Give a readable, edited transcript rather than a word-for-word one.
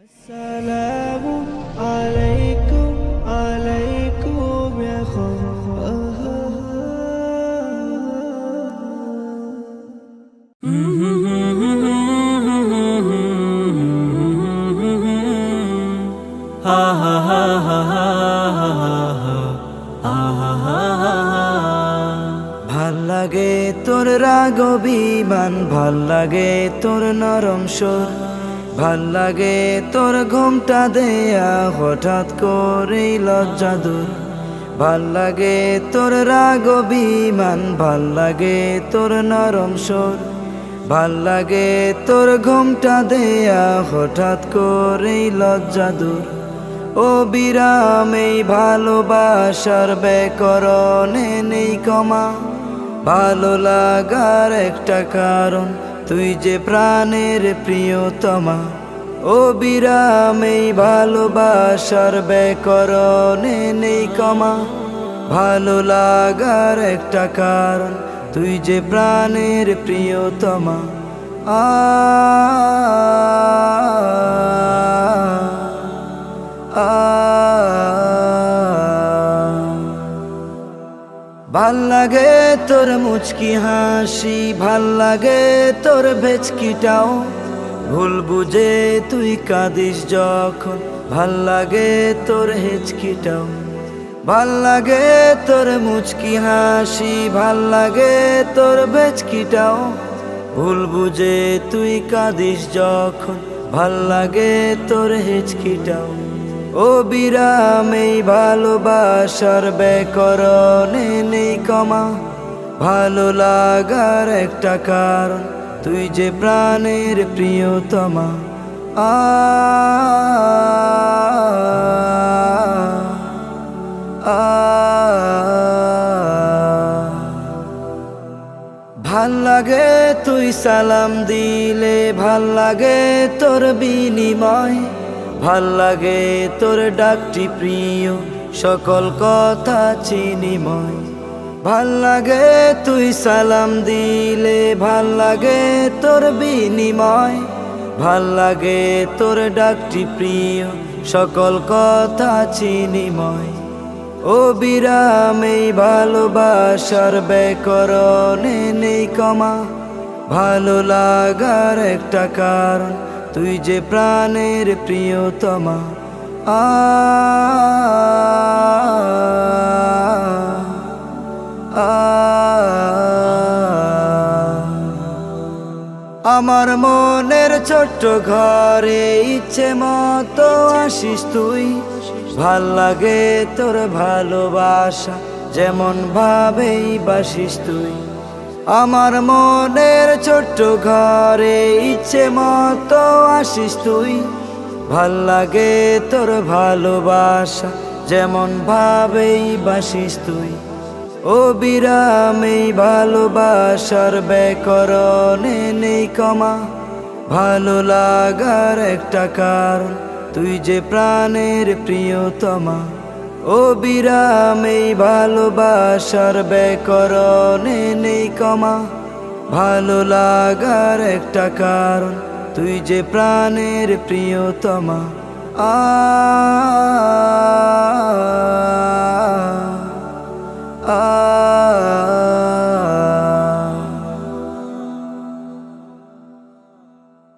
আসসালামু আলাইকুম আলাইকুম ইয়া ভাল লাগে তোর রাগ অভিমান, ভাল লাগে তোর নরম সুর, ভাল লাগে তোর ঘুমটা দেয়া হঠাৎ করেই লজ্জা দূর। ভাল লাগে তোর রাগ অভিমান, ভাল লাগে তোর নরম সুর, ভাল লাগে তোর ঘুমটা দেয়া হঠাৎ করেই লজ্জা দূর। ও বিরাম এই ভালোবাসার ব্যাকরণে নেই কমা, ভালো লাগার একটা কারণ তুই যে প্রাণের প্রিয়তমা। ও বিরাম এই ভালোবাসার ব্যাকরণে নেই কমা, ভালো লাগার একটা কারণ তুই যে প্রাণের প্রিয়তমা। ভাল লাগে তোর মুচকি হাসি, ভাল লাগে তোর ভেচকিটাও, ভুল বুঝে তুই কাঁদিস যখন, ভাল লাগে তোর হেচকিটাও। ভাল লাগে তোর মুচকি হাসি, ভাল লাগে তোর ভেচকিটাও, ভুল বুঝে তুই কাঁদিস যখন, ভাল লাগে তোর হেচকিটাও। ও বিরাম এই ভালোবাসার ব্যাকরণে নেই কমা, ভালো লাগার একটা কারণ তুই যে প্রাণের প্রিয়তমা। ভাল লাগে তুই সালাম দিলে, ভাল লাগে তোর বিনিময়, ভাল লাগে তোর ডাকটি প্রিয়, সকল কথা চিনিময়। ভাল লাগে তুই সালাম দিলে, ভাল লাগে তোর বিনিময়, ভাল লাগে তোর ডাকটি প্রিয়, সকল কথা চিনিময়। ও বিরাম এই ভালোবাসার ব্যাকরণে নেই কমা, ভালো লাগার একটা কারণ তুই যে প্রাণের প্রিয়তমা। আমার মনের ছোট্ট ঘরে ইচ্ছে মতো আসিস তুই, ভাল লাগে তোর ভালোবাসা যেমন ভাবেই বাসিস তুই। আমার মনের ছোট্ট ঘরে ইচ্ছে মতো আসিস তুই, ভাল লাগে তোর ভালোবাসা যেমন ভাবেই বাসিস তুই। ও বিরাম এই ভালোবাসার ব্যাকরণে নেই কমা, ভালো লাগার একটা কারণ তুই যে প্রাণের প্রিয়তমা। ও বিরাম এই ভালোবাসার ব্যাকরণে নেই কমা, ভালো লাগার একটা কারণ তুই যে প্রাণের প্রিয়তমা। আ